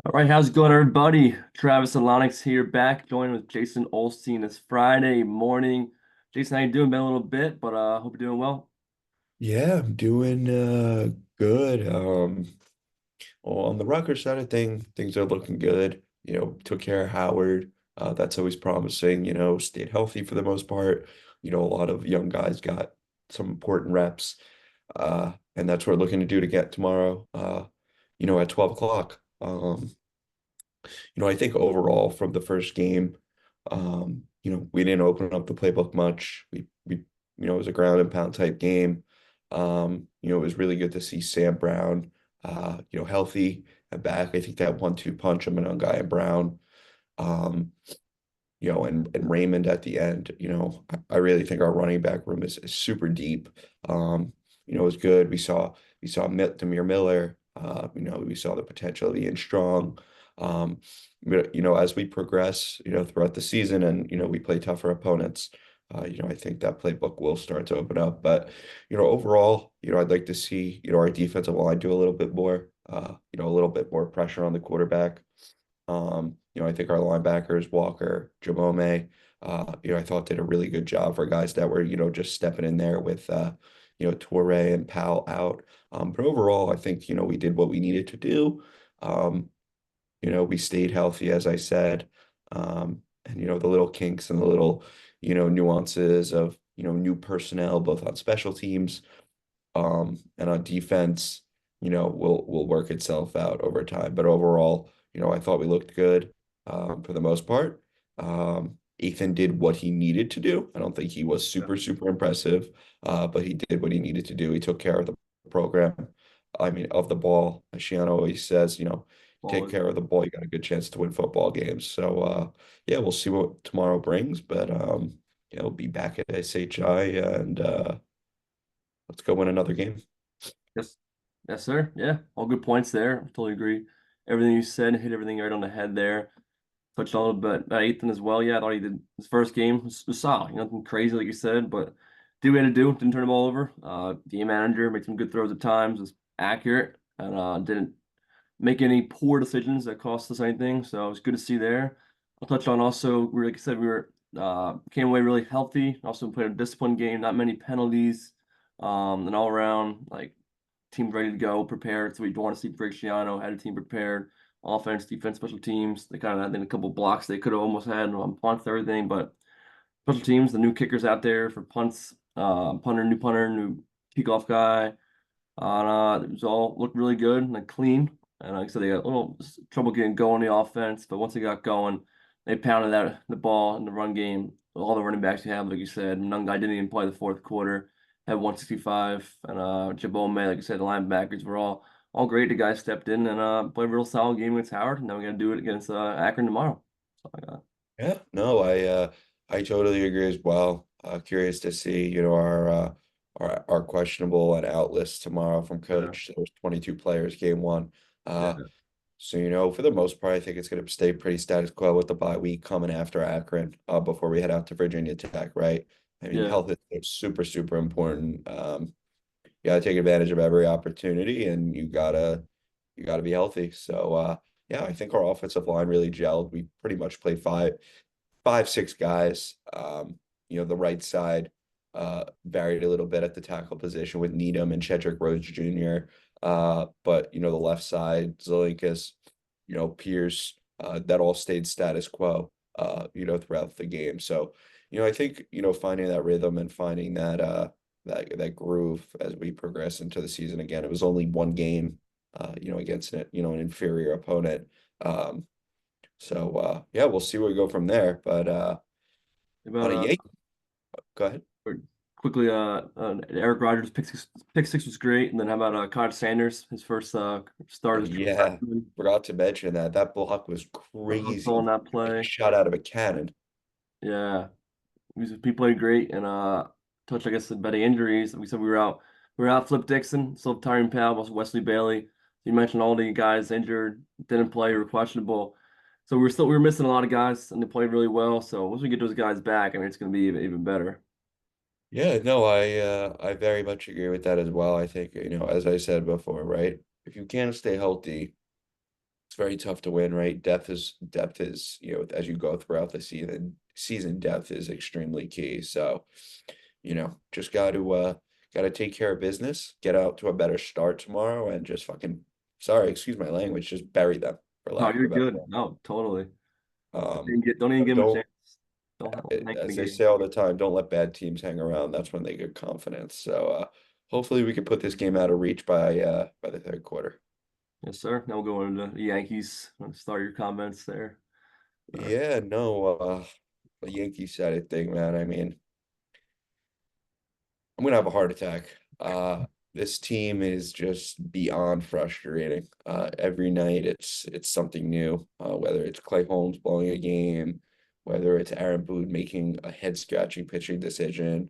All right, how's it going, everybody? Travis and Lonix here, back joined with Jason Olstein. It's Friday morning. Jason, how you doing? Been a little bit, but hope you're doing well. Yeah, I'm doing good. On the Rutgers side of things are looking good. Took care of Howard. That's always promising, stayed healthy for the most part. A lot of young guys got some important reps. And that's what we're looking to do to get tomorrow, at 12 o'clock. I think overall from the first game, we didn't open up the playbook much. It was a ground and pound type game. It was really good to see Sam Brown, healthy and back. I think that 1-2 punch of Monangai and Brown, um, and Raymond at the end. I really think our running back room is super deep. It was good. We saw Demir Miller. We saw the potential of Ian Strong. But as we progress, throughout the season and we play tougher opponents, I think that playbook will start to open up. But overall, I'd like to see our defensive line do a little bit more, a little bit more pressure on the quarterback. I think our linebackers, Walker, Jabome, I thought did a really good job for guys that were, just stepping in there with, Torre and Powell out. But overall, I think, we did what we needed to do. Um, we stayed healthy, as I said. And, the little kinks and the little, nuances of, new personnel, both on special teams, and on defense, will work itself out over time. But overall, I thought we looked good, for the most part. Ethan did what he needed to do. I don't think he was Yeah. super, super impressive, but he did what he needed to do. He took care of the program. I mean, of the ball. As Shiano always says, take Well, care of the ball, you got a good chance to win football games. So, yeah, we'll see what tomorrow brings. But we'll be back at SHI and let's go win another game. yes, yes, sir. Yeah, all good points there. I totally agree. Everything you said, hit everything right on the head there. Touched on a little bit about Ethan as well. Yeah, I thought he did his first game was solid. Nothing crazy like you said, but did what he had to do. Didn't turn the ball over. Game manager made some good throws at times. Was accurate and didn't make any poor decisions that cost us anything. So it was good to see there. I'll touch on also, like I said, we were came away really healthy. Also played a disciplined game, not many penalties, and all around like team ready to go, prepared. So we want to see Briggs-Giano had a team prepared, offense, defense, special teams. They kind of had a couple blocks they could have almost had on punts, everything, but special teams, the new kickers out there for punts, punter, new kickoff guy. It was all looked really good and like clean. And like I said, they got a little trouble getting going the offense, but once they got going, they pounded out the ball in the run game. All the running backs you have, like you said, None guy didn't even play the fourth quarter, had 165, and Jabome, like you said, the linebackers were all great. The guys stepped in and played a real solid game against Howard. And now we got to do it against Akron tomorrow. So, Yeah, no, I totally agree as well. Curious to see, our questionable and out list tomorrow from yeah, coach. There's 22 players game one. Uh, yeah, so for the most part, I think it's gonna stay pretty status quo with the bye week coming after Akron, before we head out to Virginia Tech, right? I mean, yeah. health is super, super important. You gotta take advantage of every opportunity and you gotta be healthy. So yeah, I think our offensive line really gelled. We pretty much played five, six guys. The right side varied a little bit at the tackle position with Needham and Chedrick Rhodes Jr. But the left side, Zelinkas, Pierce, that all stayed status quo, throughout the game. So, I think, finding that rhythm and finding that groove as we progress into the season again. It was only one game, against an inferior opponent. So yeah, we'll see where we go from there. But About on a Yankee, go ahead. quickly, Eric Rogers pick six was great, and then how about Connor Sanders, his first start Oh as true yeah, freshman, forgot to mention that block was the hustle on crazy, that like a play. shot out of a cannon. Yeah, he played great, and touch I guess about the injuries. We said we were out. Flip Dixon, still Tyron Powell, also Wesley Bailey. You mentioned all the guys injured, didn't play, were questionable. So we were missing a lot of guys, and they played really well. So once we get those guys back, I mean, it's going to be even better. Yeah, no, I very much agree with that as well. I think, as I said before, right? If you can't stay healthy, It's very tough to win, right? Depth is, as you go throughout the season depth is extremely key. So, just got to take care of business, get out to a better start tomorrow, and just fucking, sorry, excuse my language, just bury them, for No, lack of you're a better good. word. No, totally. Um, Don't even give him a don't, chance. Don't hang in the as they game. say all the time, don't let bad teams hang around. That's when they get confidence. So, hopefully we can put this game out of reach by the third quarter. Yes, sir. Now we'll go into the Yankees. Start your comments there. All right. Yeah, no, the Yankees side of thing, man. I mean, I'm gonna have a heart attack. This team is just beyond frustrating. Every night it's something new. Whether it's Clay Holmes blowing a game, whether it's Aaron Boone making a head-scratching pitching decision,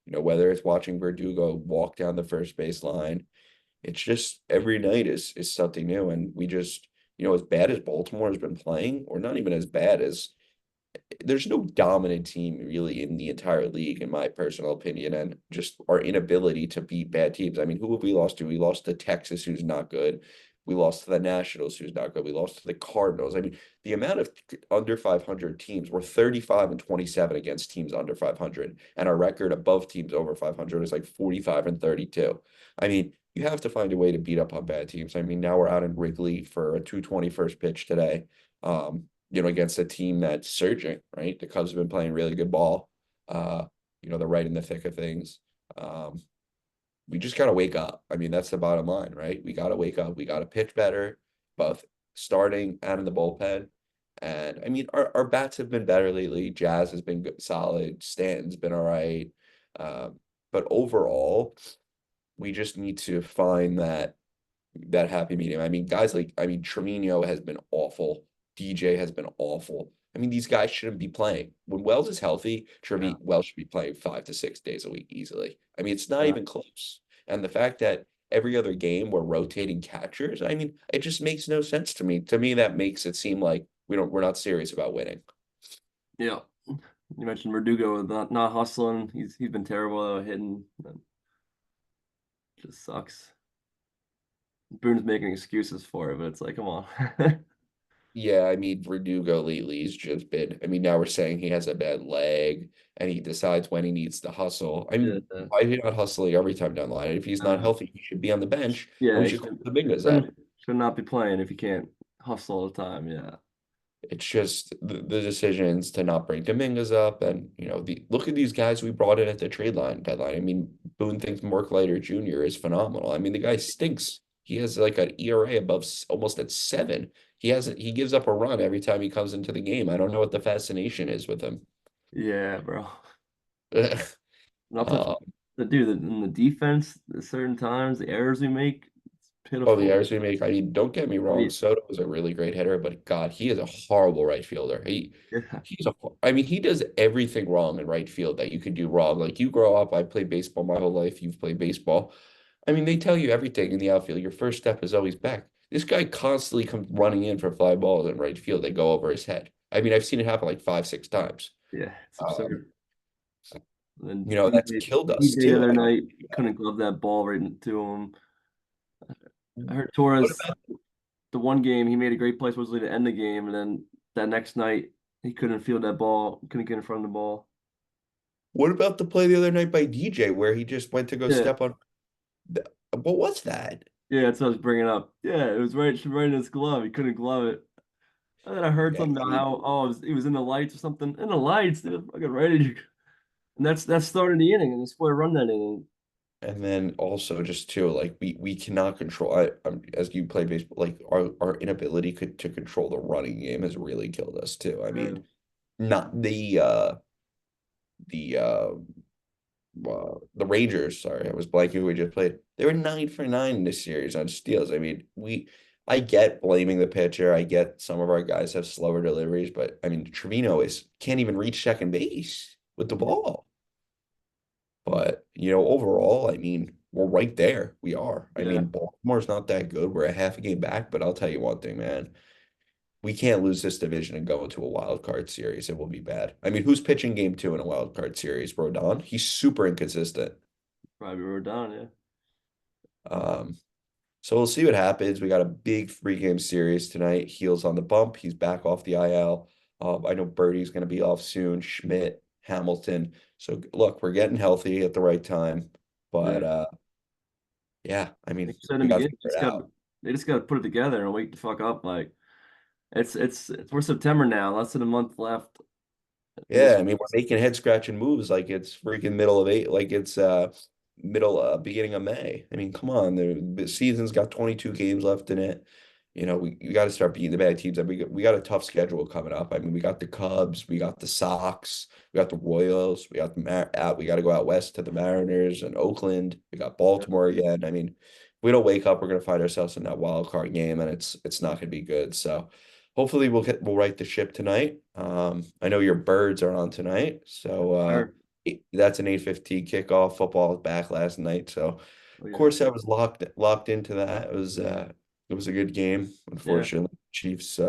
whether it's watching Verdugo walk down the first base line. It's just every night is something new, and we just, as bad as Baltimore has been playing, or not even as bad as there's no dominant team really in the entire league, in my personal opinion, and just our inability to beat bad teams. I mean, who have we lost to? We lost to Texas, who's not good. We lost to the Nationals, who's not good. We lost to the Cardinals. I mean, the amount of under 500 teams, we're 35 and 27 against teams under 500, and our record above teams over 500 is like 45 and 32. I mean, you have to find a way to beat up on bad teams. I mean, now we're out in Wrigley for a 220 first pitch today. Against a team that's surging, right? The Cubs have been playing really good ball. Uh, they're right in the thick of things. Um, we just gotta wake up. I mean, that's the bottom line, right? We gotta wake up. We gotta pitch better, both starting and in the bullpen. And I mean, our bats have been better lately. Jazz has been good, solid. Stanton's been all right. Um, but overall, we just need to find that happy medium. I mean, Trevino has been awful. DJ has been awful. I mean, these guys shouldn't be playing. When Wells is healthy, Yeah. Wells should be playing 5 to 6 days a week easily. I mean, it's not Yeah. even close. And the fact that every other game we're rotating catchers, I mean, it just makes no sense to me. To me, that makes it seem like we're not serious about winning. Yeah. You mentioned Verdugo not hustling. He's been terrible though, hitting. That just sucks. Boone's making excuses for it, but it's like, come on. Yeah, I mean, Verdugo lately has just been. I mean, now we're saying he has a bad leg and he decides when he needs to hustle. I Yeah. mean, why is he not hustling every time down the line? If he's not Uh, healthy, he should be on the bench and yeah, we he should call should, the Dominguez up. should not be playing if you can't hustle all the time. Yeah. It's just the decisions to not bring Dominguez up, and look at these guys we brought in at the trade line deadline. I mean, Boone thinks Mark Jr. is phenomenal. I mean, the guy stinks. He has like an ERA above almost at 7. He gives up a run every time he comes into the game. I don't know what the fascination is with him. Yeah, bro. And I'll touch Uh, the dude in the defense at certain times, the errors we make, it's oh, the pitiful. errors we make. I mean, don't get me wrong. Yeah. Soto is a really great hitter, but God, he is a horrible right fielder. Yeah. I mean, he does everything wrong in right field that you could do wrong. Like you grow up, I played baseball my whole life. You've played baseball. I mean, they tell you everything in the outfield. Your first step is always back. This guy constantly comes running in for fly balls in right field. They go over his head. I mean, I've seen it happen like 5, 6 times. Yeah, it's Um, absurd. And then that's killed us DJ the too. other I mean, night couldn't glove that ball right into him. I heard what Torres, about the one game, he made a great play supposedly to end the game, and then that next night he couldn't field that ball, couldn't get in front of the ball. what about the play the other night by DJ where he just went to go Yeah, step on? What was that? yeah, that's what I was bringing up. Yeah, it was right in his glove. He couldn't glove it. And then I heard Yeah, something I about mean, how he was in the lights or something. In the lights, dude, fucking ready to. And that's starting the inning, and the score run that inning. and then also just too, like we cannot control. As you play baseball, like our inability to control the running game has really killed us too. I Uh, mean, not the Rangers. Sorry, I was blanking who we just played. They were 9 for 9 in this series on steals. I mean, I get blaming the pitcher. I get some of our guys have slower deliveries, but I mean, Trevino is can't even reach second base with the ball. But, overall, I mean, we're right there. We are. I yeah, mean, Baltimore's not that good. We're a half a game back, but I'll tell you one thing, man. We can't lose this division and go into a wild card series. It will be bad. I mean, who's pitching game 2 in a wild card series? Rodon? He's super inconsistent. probably we're down. Yeah, Um, So we'll see what happens. We got a big 3-game series tonight. Heels on the bump. He's back off the IL. I know Birdie's going to be off soon. Schmidt, Hamilton. So look, we're getting healthy at the right time. Yeah, But yeah, I like mean, you said in the we got to beginning, figure it out. they just got to put it together and wait to fuck up. Like it's we're September now, less than a month left in Yeah, this. I mean, we're making head scratching moves like it's freaking middle of eight, like it's middle beginning of May. I mean, come on, the season's got 22 games left in it. We got to start beating the bad teams. And we got a tough schedule coming up. I mean, we got the Cubs, we got the Sox, we got the Royals, we got the we got to go out west to the Mariners and Oakland. We got Yeah, Baltimore again. I mean, if we don't wake up, we're gonna find ourselves in that wild card game, and it's not gonna be good. So hopefully we'll right the ship tonight. I know your birds are on tonight, so sure. that's an 8:15 kickoff. Football was back last night, so of Oh yeah, course I was locked into that. It was a good game. yeah. Unfortunately, Chiefs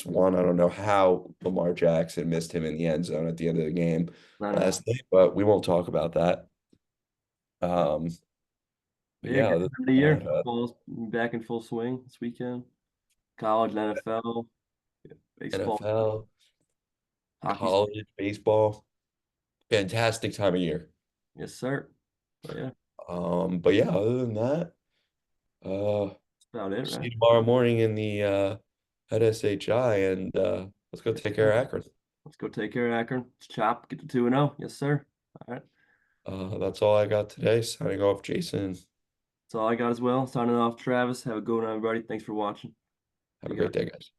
won. I don't know how Lamar Jackson missed him in the end zone at the end of the game I know. last night, but we won't talk about that. Um, but Yeah, yeah, good other time of the than year. that, Football's back in full swing this weekend. College, NFL, baseball, NFL, hockey. college, baseball, fantastic time of year. Yes, sir. But yeah, But yeah, other than that, uh, that's about it, see right? you tomorrow morning in the at SHI, and let's go Yes, take care sir. of Akron. Let's go take care of Akron. Let's chop, get to 2-0. Yes, sir. All right. That's all I got today. Signing off, Jason. That's all I got as well. Signing off, Travis. Have a good one, everybody. Thanks for watching. Have See a you great guys. day, guys.